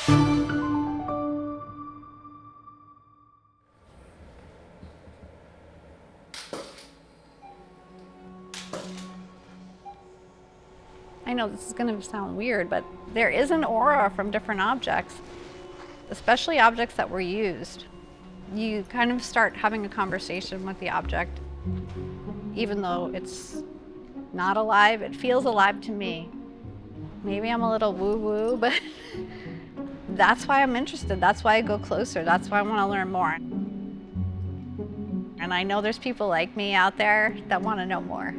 I know this is going to sound weird, but there is an aura from different objects, especially objects that were used. You kind of start having a conversation with the object. Even though it's not alive, it feels alive to me. Maybe I'm a little woo-woo, but that's why I'm interested. That's why I go closer. That's why I want to learn more. And I know there's people like me out there that want to know more.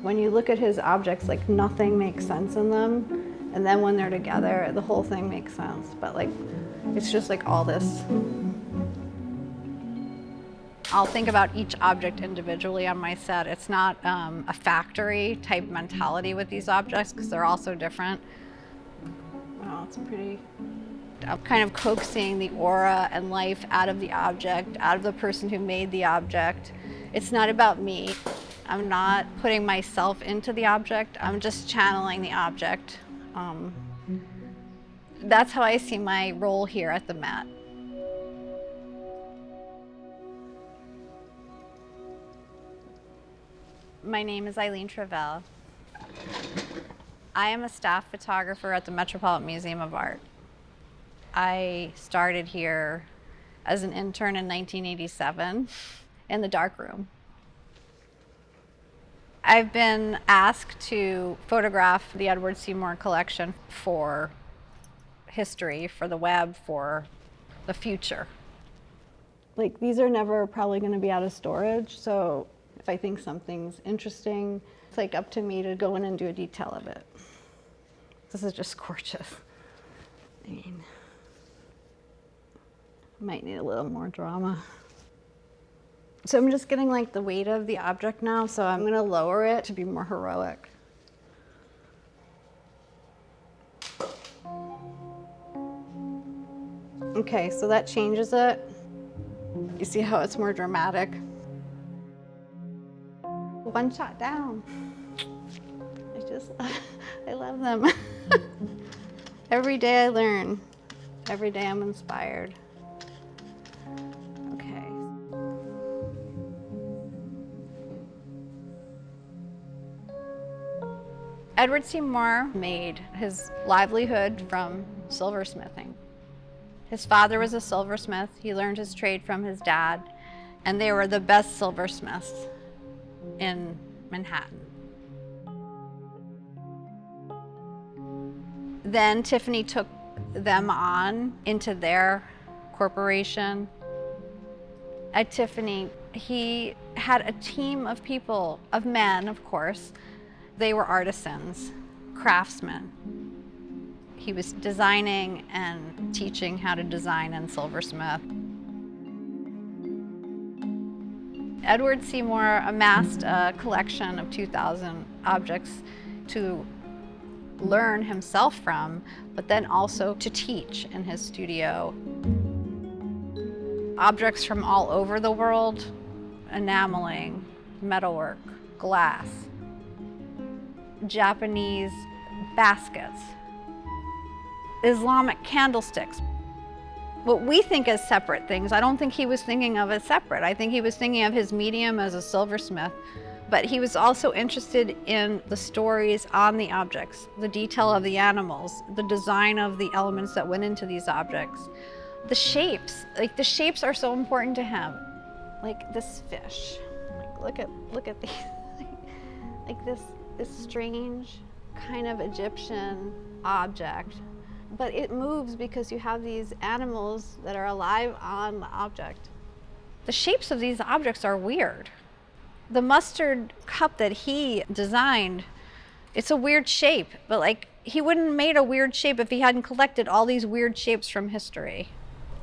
When you look at his objects, like nothing makes sense in them. And then when they're together, the whole thing makes sense. But like, it's just like all this. I'll think about each object individually on my set. It's not a factory type mentality with these objects because they're all so different. Wow, it's pretty. I'm kind of coaxing the aura and life out of the object, out of the person who made the object. It's not about me. I'm not putting myself into the object. I'm just channeling the object. That's how I see my role here at the Met. My name is Eileen Travell. I am a staff photographer at the Metropolitan Museum of Art. I started here as an intern in 1987 in the darkroom. I've been asked to photograph the Edward Seymour collection for history, for the web, for the future. Like, these are never probably going to be out of storage, so if I think something's interesting, it's like up to me to go in and do a detail of it. This is just gorgeous. I mean, might need a little more drama. So I'm just getting like the weight of the object now, so I'm going to lower it to be more heroic. Okay, so that changes it. You see how it's more dramatic? One shot down. I love them. Every day I learn. Every day I'm inspired. Okay. Edward Seymour made his livelihood from silversmithing. His father was a silversmith. He learned his trade from his dad, and they were the best silversmiths in Manhattan. Then Tiffany took them on into their corporation. At Tiffany, he had a team of people, of men, of course. They were artisans, craftsmen. He was designing and teaching how to design and silversmith. Edward Seymour amassed a collection of 2,000 objects to learn himself from, but then also to teach in his studio. Objects from all over the world, enameling, metalwork, glass, Japanese baskets, Islamic candlesticks. What we think as separate things, I don't think he was thinking of as separate. I think he was thinking of his medium as a silversmith, but he was also interested in the stories on the objects, the detail of the animals, the design of the elements that went into these objects. The shapes, like the shapes are so important to him. Like this fish, like look at these, like this strange kind of Egyptian object. But it moves because you have these animals that are alive on the object. The shapes of these objects are weird. The mustard cup that he designed, it's a weird shape, but like he wouldn't have made a weird shape if he hadn't collected all these weird shapes from history.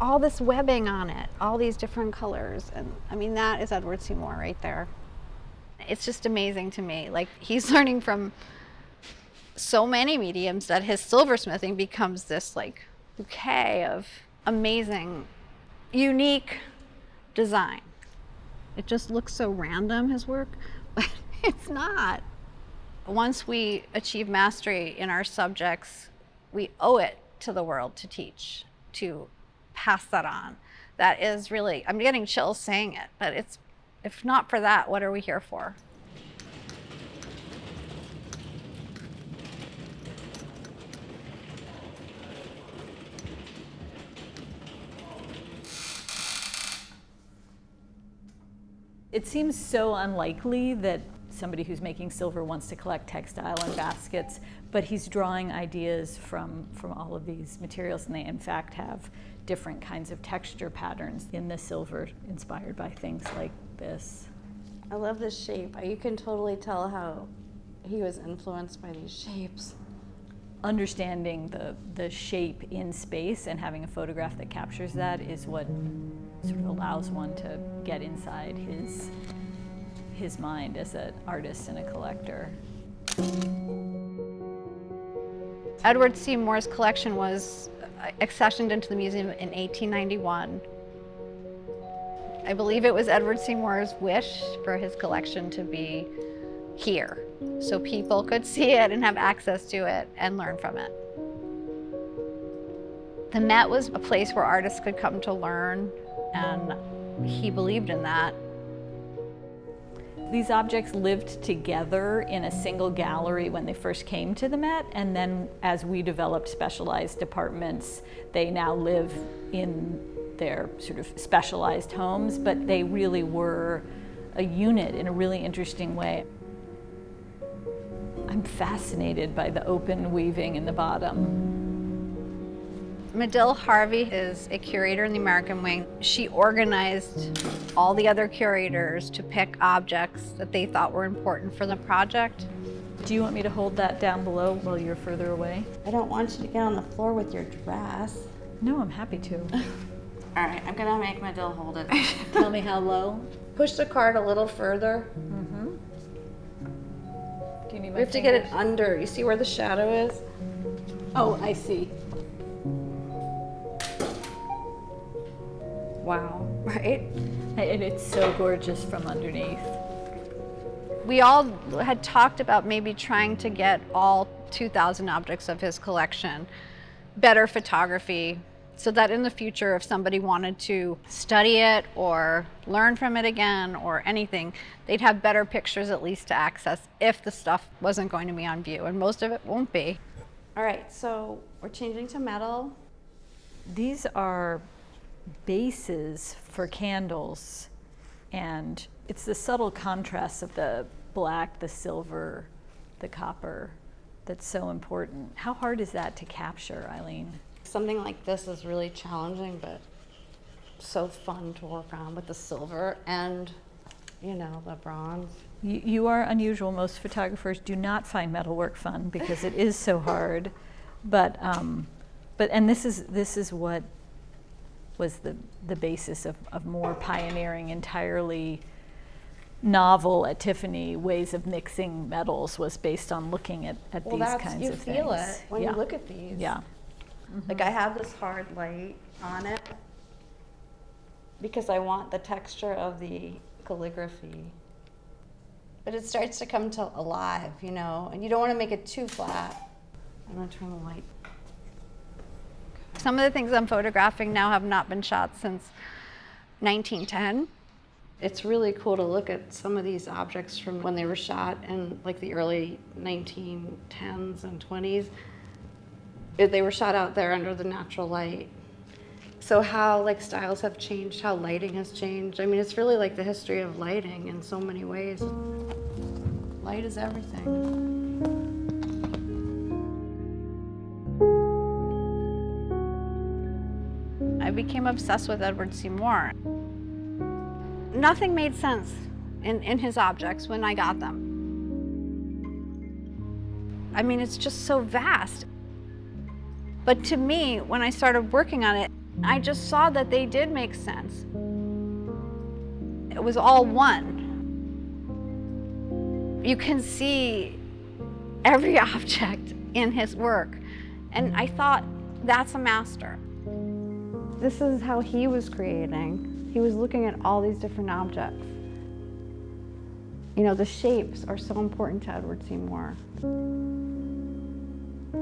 All this webbing on it, all these different colors. And I mean, that is Edward Seymour right there. It's just amazing to me. Like, he's learning from so many mediums that his silversmithing becomes this like bouquet of amazing, unique design. It just looks so random, his work, but it's not. Once we achieve mastery in our subjects, we owe it to the world to teach, to pass that on. That is really, I'm getting chills saying it, but it's, if not for that, what are we here for? It seems so unlikely that somebody who's making silver wants to collect textile and baskets, but he's drawing ideas from all of these materials, and they in fact have different kinds of texture patterns in the silver inspired by things like this. I love this shape. You can totally tell how he was influenced by these shapes. Understanding the shape in space and having a photograph that captures that is what sort of allows one to get inside his mind as an artist and a collector. Edward C. Moore's collection was accessioned into the museum in 1891. I believe it was Edward C. Moore's wish for his collection to be here, so people could see it and have access to it and learn from it. The Met was a place where artists could come to learn, and he believed in that. These objects lived together in a single gallery when they first came to the Met, and then as we developed specialized departments, they now live in their sort of specialized homes, but they really were a unit in a really interesting way. I'm fascinated by the open weaving in the bottom. Medill Harvey is a curator in the American Wing. She organized all the other curators to pick objects that they thought were important for the project. Do you want me to hold that down below while you're further away? I don't want you to get on the floor with your dress. No, I'm happy to. All right, I'm gonna make Medill hold it. Tell me how low. Push the card a little further. Mm-hmm. Do you need my We have to get it under. You see where the shadow is? Oh, I see. Wow, right? And it's so gorgeous from underneath. We all had talked about maybe trying to get all 2,000 objects of his collection, better photography, so that in the future, if somebody wanted to study it or learn from it again or anything, they'd have better pictures at least to access if the stuff wasn't going to be on view, and most of it won't be. All right, so we're changing to metal. These are bases for candles, and it's the subtle contrast of the black, the silver, the copper that's so important. How hard is that to capture, Eileen? Something like this is really challenging, but so fun to work on with the silver and, you know, the bronze. You are unusual. Most photographers do not find metalwork fun because it is so hard. But this is what was the basis of more pioneering, entirely novel at Tiffany ways of mixing metals, was based on looking at these kinds of things. You feel it when you look at these. Yeah. Mm-hmm. Like I have this hard light on it because I want the texture of the calligraphy. But it starts to come to alive, you know, and you don't want to make it too flat. I'm going to turn the light. Some of the things I'm photographing now have not been shot since 1910. It's really cool to look at some of these objects from when they were shot in like the early 1910s and 20s. They were shot out there under the natural light. So how like styles have changed, how lighting has changed. I mean, it's really like the history of lighting in so many ways. Light is everything. I became obsessed with Edward C. Moore. Nothing made sense in his objects when I got them. I mean, it's just so vast. But to me, when I started working on it, I just saw that they did make sense. It was all one. You can see every object in his work. And I thought, that's a master. This is how he was creating. He was looking at all these different objects. You know, the shapes are so important to Edward Seymour.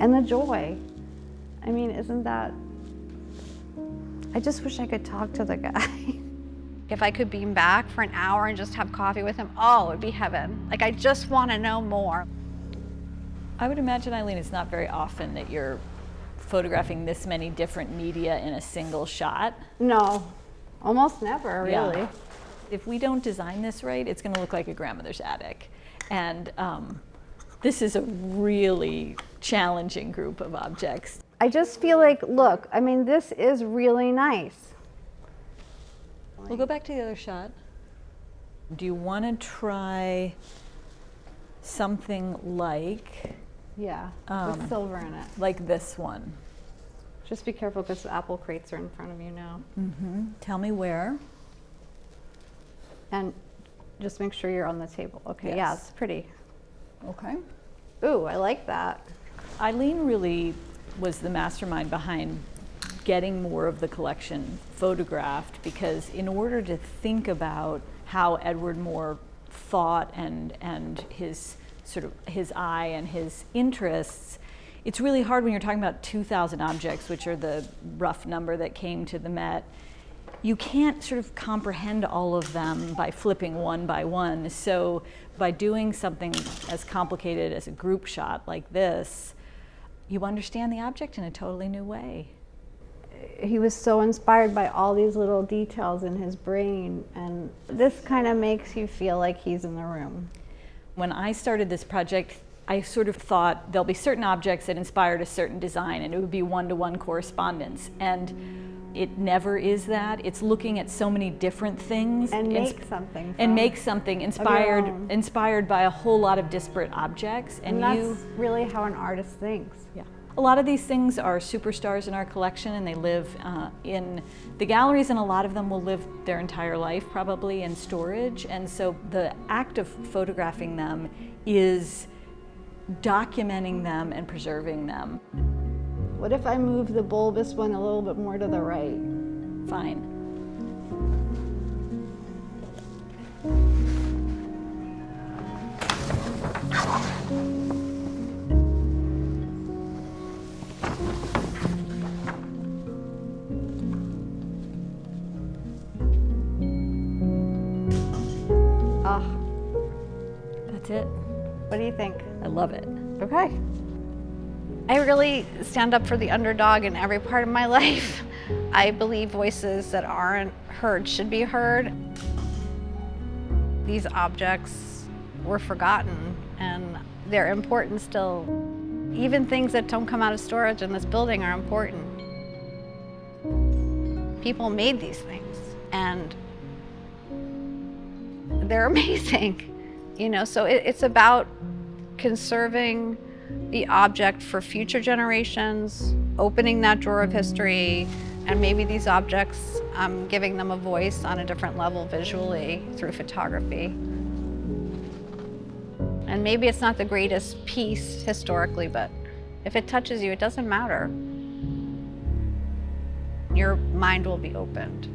And the joy. I mean, isn't that... I just wish I could talk to the guy. If I could beam back for an hour and just have coffee with him, oh, it would be heaven. Like, I just want to know more. I would imagine, Eileen, it's not very often that you're photographing this many different media in a single shot. No, almost never, really. Yeah. If we don't design this right, it's going to look like a grandmother's attic. And this is a really challenging group of objects. I just feel like, look, I mean, this is really nice. We'll go back to the other shot. Do you want to try something like... Yeah, with silver in it. Like this one? Just be careful because the apple crates are in front of you now. Mm-hmm. Tell me where. And just make sure you're on the table. Okay, yeah, Yes. it's pretty. Okay. Ooh, I like that. Eileen really was the mastermind behind getting more of the collection photographed, because in order to think about how Edward Moore thought and his sort of his eye and his interests, it's really hard when you're talking about 2,000 objects, which are the rough number that came to the Met. You can't sort of comprehend all of them by flipping one by one. So by doing something as complicated as a group shot like this, you understand the object in a totally new way. He was so inspired by all these little details in his brain, and this kind of makes you feel like he's in the room. When I started this project, I sort of thought there'll be certain objects that inspired a certain design, and it would be one-to-one correspondence. And it never is that. It's looking at so many different things And make something. and make something inspired own. inspired by a whole lot of disparate objects. And that's really how an artist thinks. Yeah. A lot of these things are superstars in our collection, and they live in the galleries, and a lot of them will live their entire life probably in storage. And so the act of photographing them is documenting them and preserving them. What if I move the bulbous one a little bit more to the right? Fine. Ah, That's it. what do you think? I love it. Okay. I really stand up for the underdog in every part of my life. I believe voices that aren't heard should be heard. These objects were forgotten, and they're important still. Even things that don't come out of storage in this building are important. People made these things, and they're amazing. You know, so it's about conserving the object for future generations, opening that drawer of history, and maybe these objects, giving them a voice on a different level visually through photography. And maybe it's not the greatest piece historically, but if it touches you, it doesn't matter. Your mind will be opened.